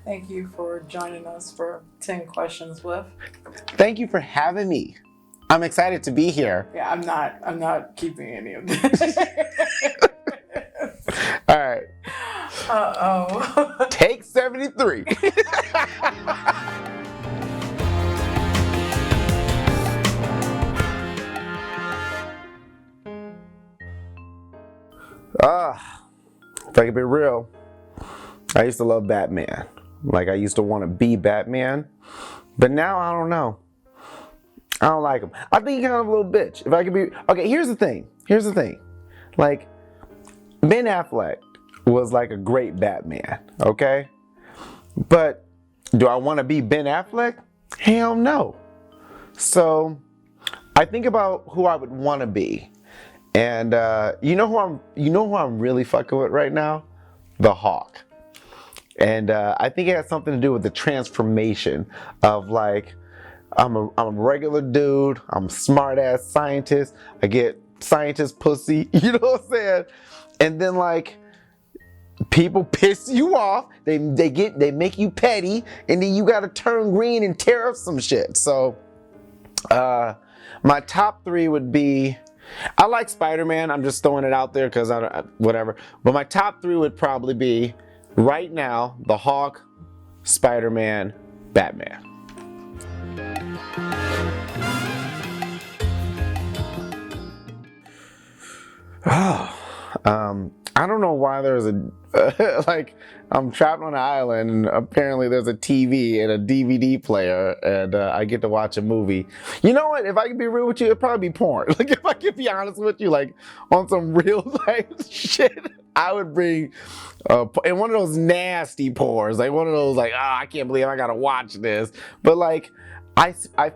Thank you for joining us for 10 questions with. Thank you for having me. I'm excited to be here. Yeah, I'm not keeping any of this. All right. Uh-oh. Take 73. If I can be real, I used to love Batman. Like, I used to want to be Batman. But now, I don't know. I don't like him. I think he's kind of a little bitch. If I could be... Okay, here's the thing. Like, Ben Affleck was like a great Batman, okay? But do I want to be Ben Affleck? Hell no. So, I think about who I would want to be. And you know who I'm really fucking with right now? The Hawk. And I think it has something to do with the transformation of, like, I'm a regular dude, I'm a smart ass scientist, I get scientist pussy, you know what I'm saying? And then, like, people piss you off, they make you petty, and then you gotta turn green and tear up some shit. So my top 3 would be, I like Spider-Man, I'm just throwing it out there because whatever. But my top 3 would probably be, right now, the Hawk, Spider-Man, Batman. I don't know why there's a like, I'm trapped on an island and apparently there's a TV and a DVD player and I get to watch a movie. You know what? If I can be real with you, it'd probably be porn. Like, if I can be honest with you, like, on some real life shit, I would bring and one of those nasty porns, like one of those, like, oh, I can't believe I gotta watch this. But, like, I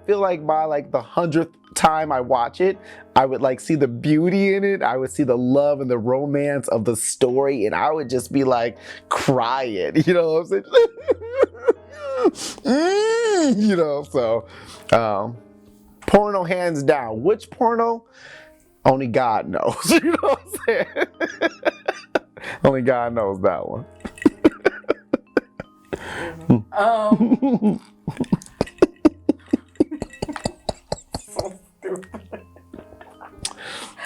feel like by, like, the 100th time I watch it, I would, like, see the beauty in it. I would see the love and the romance of the story, and I would just be, like, crying, you know what I'm saying? You know, so porno hands down. Which porno? Only God knows. You know what I'm saying? Only God knows that one. So stupid.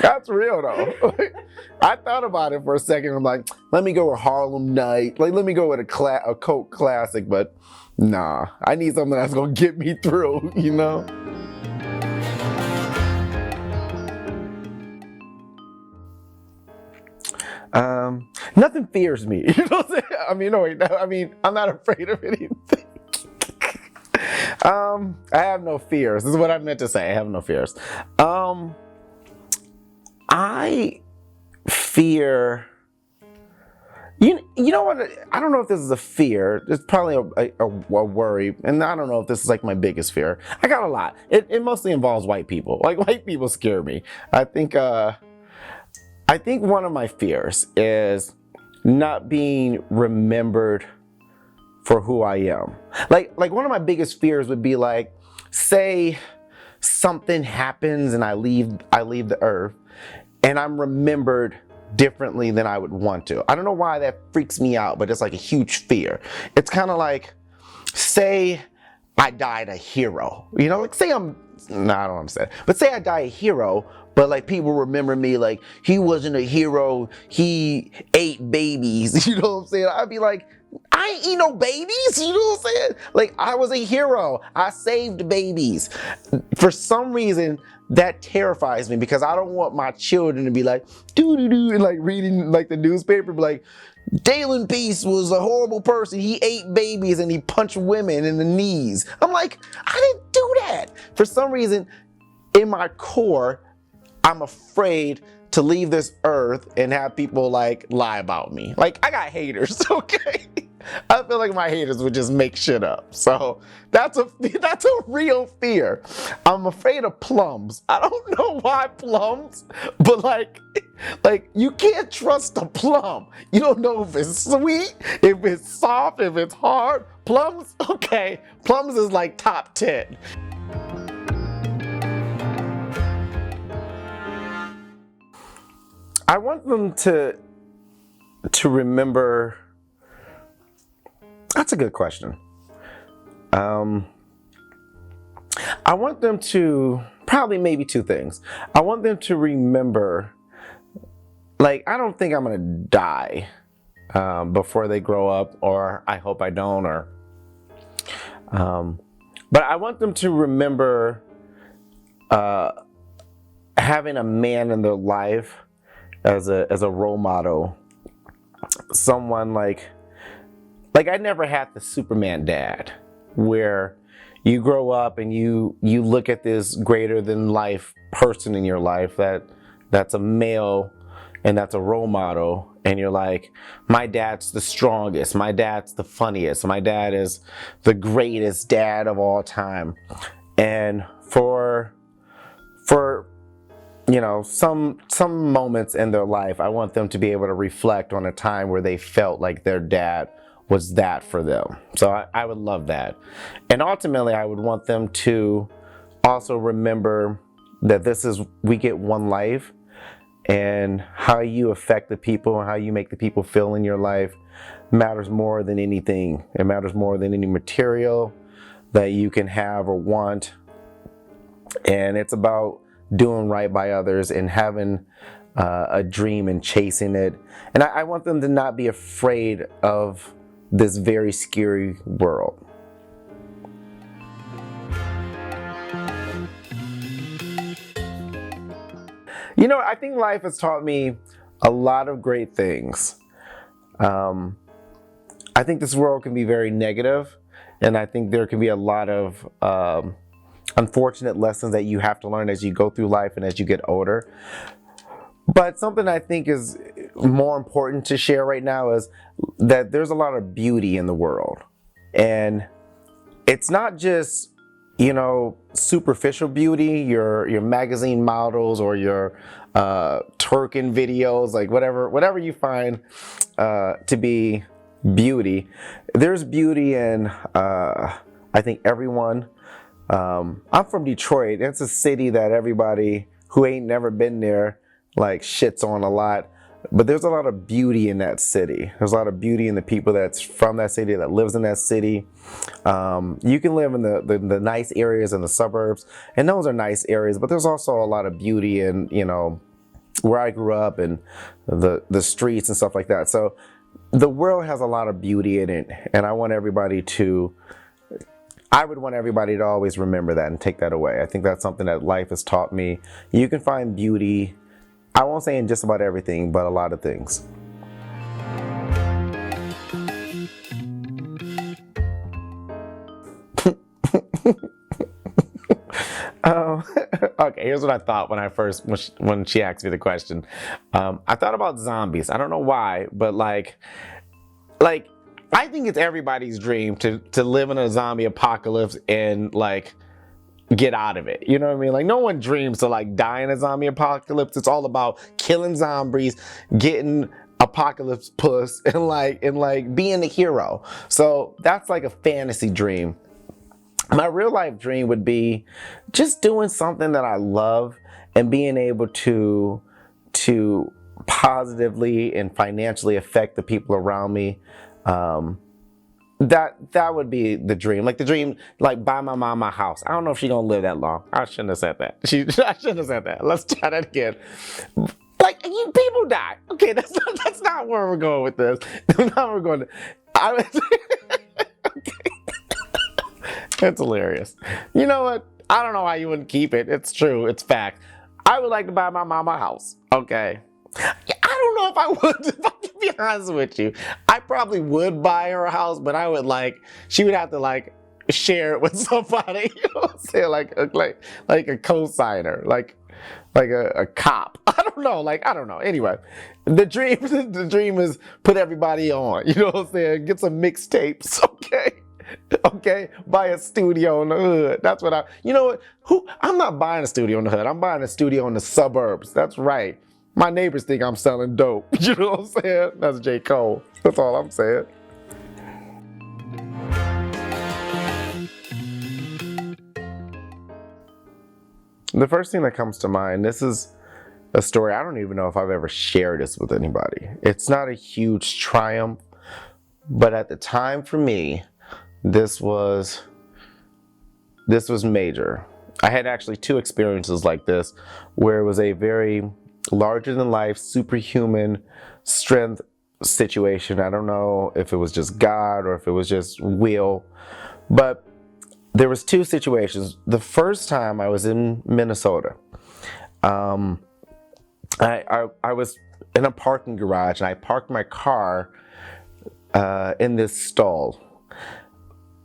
That's real though. I thought about it for a second. I'm like, let me go with Harlem Night. Like, let me go with a cult classic, but nah. I need something that's gonna get me through, you know? Nothing fears me. You know what I'm saying? I mean, no, wait, I mean, I'm not afraid of anything. I have no fears. This is what I meant to say. I have no fears. I fear. You know what? I don't know if this is a fear. It's probably a worry, and I don't know if this is like my biggest fear. I got a lot. It mostly involves white people. Like, white people scare me. I think one of my fears is not being remembered for who I am. Like one of my biggest fears would be, like, say something happens and I leave the earth and I'm remembered differently than I would want to. I don't know why that freaks me out, but it's like a huge fear. It's kind of like, say I died a hero. You know, like, say I don't understand. But say I die a hero, but, like, people remember me like, he wasn't a hero, he ate babies. You know what I'm saying? I'd be like, I ain't eat no babies, you know what I'm saying? Like, I was a hero, I saved babies. For some reason, that terrifies me because I don't want my children to be like, doo-doo-doo, and, like, reading, like, the newspaper, be like, Dalen Peace was a horrible person, he ate babies and he punched women in the knees. I'm like, I didn't do that. For some reason, in my core, I'm afraid to leave this earth and have people, like, lie about me. Like, I got haters, okay? I feel like my haters would just make shit up. So that's a real fear. I'm afraid of plums. I don't know why plums, but like you can't trust a plum. You don't know if it's sweet, if it's soft, if it's hard. Plums, okay. Plums is like top 10. I want them to remember. That's a good question. I want them to, probably maybe two things. I want them to remember, like, I don't think I'm gonna die before they grow up, or I hope I don't, or but I want them to remember having a man in their life as a role model, someone like I never had the Superman dad, where you grow up and you look at this greater than life person in your life that's a male and that's a role model, and you're like, my dad's the strongest, my dad's the funniest, my dad is the greatest dad of all time. And for you know, some moments in their life, I want them to be able to reflect on a time where they felt like their dad was that for them. So I would love that. And ultimately, I would want them to also remember that we get one life, and how you affect the people and how you make the people feel in your life matters more than anything. It matters more than any material that you can have or want. And it's about doing right by others and having a dream and chasing it. And I want them to not be afraid of this very scary world. You know, I think life has taught me a lot of great things. I think this world can be very negative, and I think there can be a lot of unfortunate lessons that you have to learn as you go through life and as you get older. But something I think is more important to share right now is that there's a lot of beauty in the world. And it's not just, you know, superficial beauty, your magazine models or your twerking videos, like whatever you find to be beauty. There's beauty in, I think, everyone. I'm from Detroit. It's a city that everybody who ain't never been there like shits on a lot, but there's a lot of beauty in that city. There's a lot of beauty in the people that's from that city, that lives in that city. You can live in the nice areas in the suburbs, and those are nice areas, but there's also a lot of beauty in, you know, where I grew up and the streets and stuff like that. So the world has a lot of beauty in it, and I would want everybody to always remember that and take that away. I think that's something that life has taught me. You can find beauty, I won't say in just about everything, but a lot of things. Okay, here's what I thought when she asked me the question. I thought about zombies. I don't know why, but like I think it's everybody's dream to live in a zombie apocalypse and like get out of it. You know what I mean? Like, no one dreams to like die in a zombie apocalypse. It's all about killing zombies, getting apocalypse puss, and like being a hero. So that's like a fantasy dream. My real life dream would be just doing something that I love and being able to positively and financially affect the people around me. That would be the dream. Like the dream, like buy my mom a house. I don't know if she's gonna live that long. I shouldn't have said that. I shouldn't have said that. Let's try that again. Like, people die. Okay, that's not where we're going with this. That's not where we're going. Okay. That's hilarious. You know what? I don't know why you wouldn't keep it. It's true. It's fact. I would like to buy my mom a house. Okay. I don't know if I would, if I can be honest with you. I probably would buy her a house, but I would she would have to share it with somebody, you know what I'm saying? Like a co-signer, like a cop. I don't know. Anyway, the dream is put everybody on, you know what I'm saying? Get some mixtapes, okay? Okay, buy a studio in the hood. That's what you know what? I'm not buying a studio in the hood. I'm buying a studio in the suburbs. That's right. My neighbors think I'm selling dope. You know what I'm saying? That's J. Cole. That's all I'm saying. The first thing that comes to mind, this is a story I don't even know if I've ever shared this with anybody. It's not a huge triumph, But at the time for me, this was major. I had actually two experiences like this where it was a very larger than life, superhuman strength situation. I don't know if it was just God or if it was just will, but there was two situations. The first time I was in Minnesota, I was in a parking garage and I parked my car in this stall,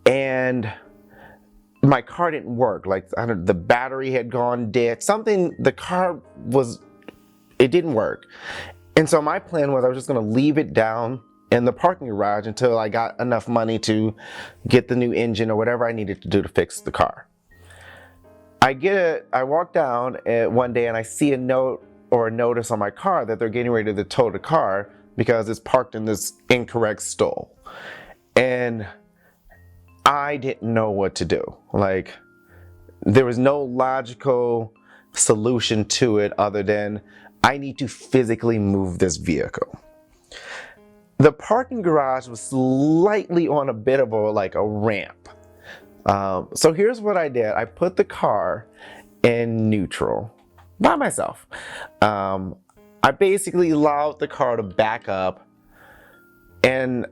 and my car didn't work. Like, I don't, the battery had gone dead. Something, the car was, it didn't work. And so my plan was I was just gonna leave it down in the parking garage until I got enough money to get the new engine or whatever I needed to do to fix the car. I walk down one day and I see a note or a notice on my car that they're getting ready to tow the car because it's parked in this incorrect stall. And I didn't know what to do. Like, there was no logical solution to it other than I need to physically move this vehicle. The parking garage was slightly on a bit of a ramp. So here's what I did. I put the car in neutral by myself. I basically allowed the car to back up, and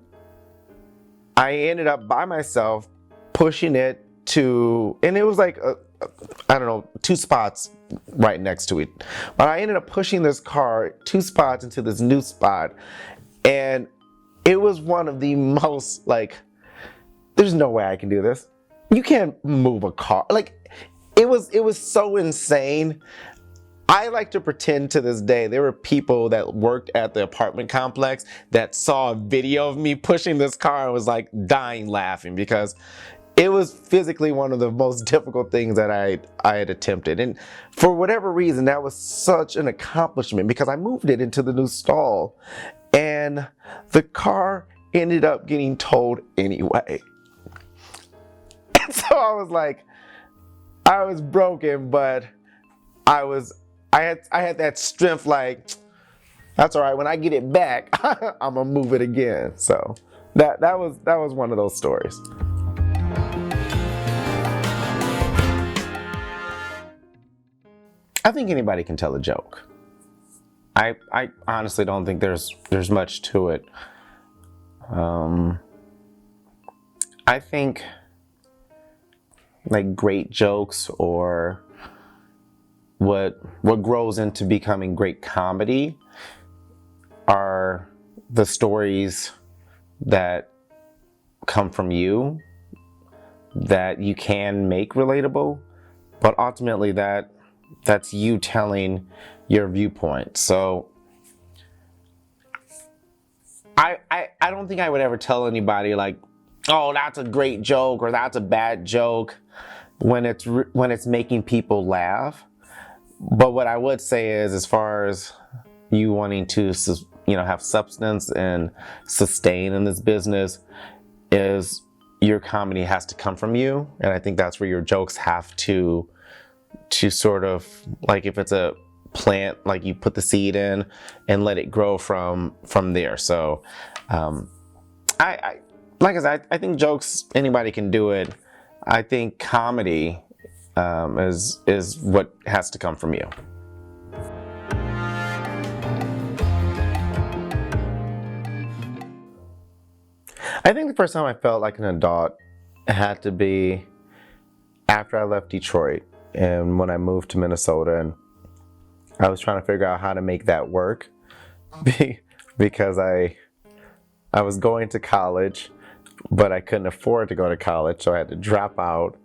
I ended up by myself pushing it to, and it was like, I don't know, 2 spots right next to it. But I ended up pushing this car 2 spots into this new spot. And it was one of the most, like, there's no way I can do this. You can't move a car. Like, it was so insane. I like to pretend to this day there were people that worked at the apartment complex that saw a video of me pushing this car and was like dying laughing because it was physically one of the most difficult things that I had attempted. And for whatever reason, that was such an accomplishment because I moved it into the new stall and the car ended up getting towed anyway. And so I was like, I was broken, but I had that strength, like, that's all right. When I get it back, I'm gonna move it again. So that was one of those stories. I think anybody can tell a joke. I honestly don't think there's much to it. I think like great jokes or what grows into becoming great comedy are the stories that come from you that you can make relatable, but ultimately that's you telling your viewpoint. So I don't think I would ever tell anybody like, oh, that's a great joke or that's a bad joke when it's making people laugh. But what I would say is, as far as you wanting to, have substance and sustain in this business, is your comedy has to come from you. And I think that's where your jokes have to sort of, like, if it's a plant, like, you put the seed in and let it grow from there. So I like I said, I think jokes, anybody can do it. I think comedy is what has to come from you. I think the first time I felt like an adult had to be after I left Detroit and when I moved to Minnesota, and I was trying to figure out how to make that work because I was going to college, but I couldn't afford to go to college, so I had to drop out.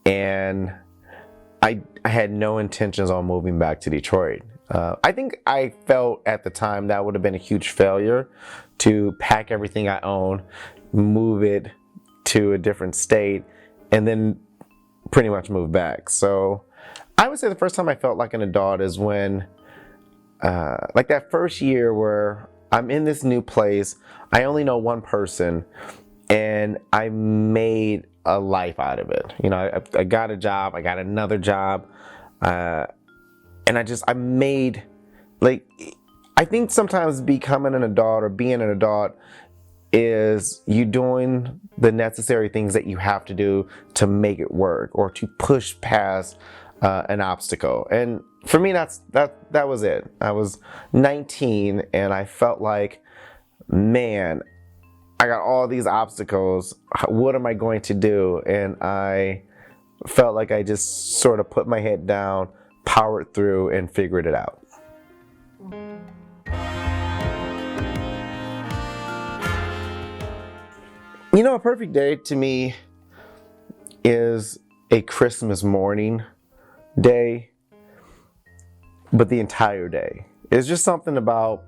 And I had no intentions on moving back to Detroit. I think I felt at the time that would have been a huge failure to pack everything I own, move it to a different state, and then pretty much move back. So I would say the first time I felt like an adult is when, like that first year where I'm in this new place, I only know one person, and I made a life out of it. I got a job, I got another job, and I made, like, I think sometimes becoming an adult or being an adult is you doing the necessary things that you have to do to make it work or to push past an obstacle. And for me, that was it. I was 19 and I felt like, man, I got all these obstacles. What am I going to do? And I felt like I just sort of put my head down, powered through, and figured it out. You know, a perfect day to me is a Christmas morning day, but the entire day. It's just something about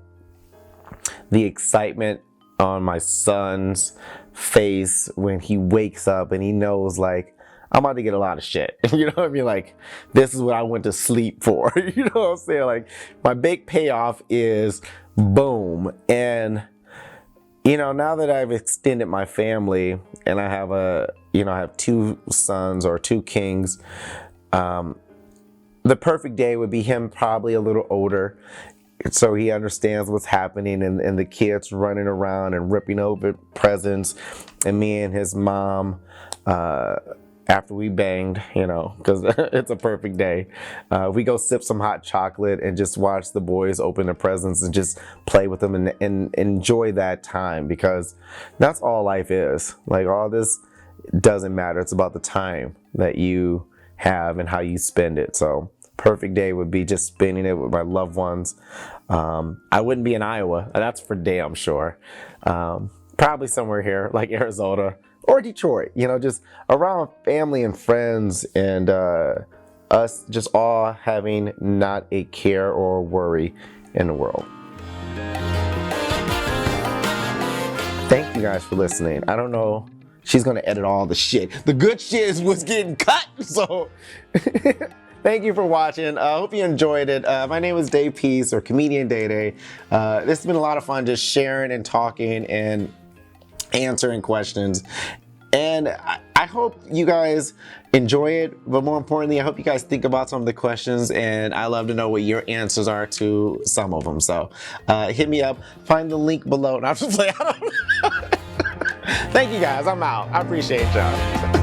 the excitement on my son's face when he wakes up and he knows, like, I'm about to get a lot of shit. You know what I mean? Like, this is what I went to sleep for. You know what I'm saying? Like, my big payoff is boom. And, you know, now that I've extended my family and I have I have 2 sons or 2 kings, the perfect day would be him probably a little older, so he understands what's happening, and the kids running around and ripping over presents, and me and his mom, after we banged, you know, because it's a perfect day, we go sip some hot chocolate and just watch the boys open their presents and just play with them and enjoy that time, because that's all life is. Like, all this doesn't matter. It's about the time that you have and how you spend it. So perfect day would be just spending it with my loved ones. I wouldn't be in Iowa, that's for damn sure. Probably somewhere here like Arizona or Detroit, you know, just around family and friends, and us just all having not a care or worry in the world. Thank you guys for listening. I don't know, she's gonna edit all the shit. The good shit was getting cut, so thank you for watching. I hope you enjoyed it. My name is Dave Peace, or Comedian Day Day. This has been a lot of fun, just sharing and talking and answering questions. And I hope you guys enjoy it, but more importantly, I hope you guys think about some of the questions, and I love to know what your answers are to some of them. So hit me up, find the link below. Not to play. Thank you guys, I'm out. I appreciate y'all.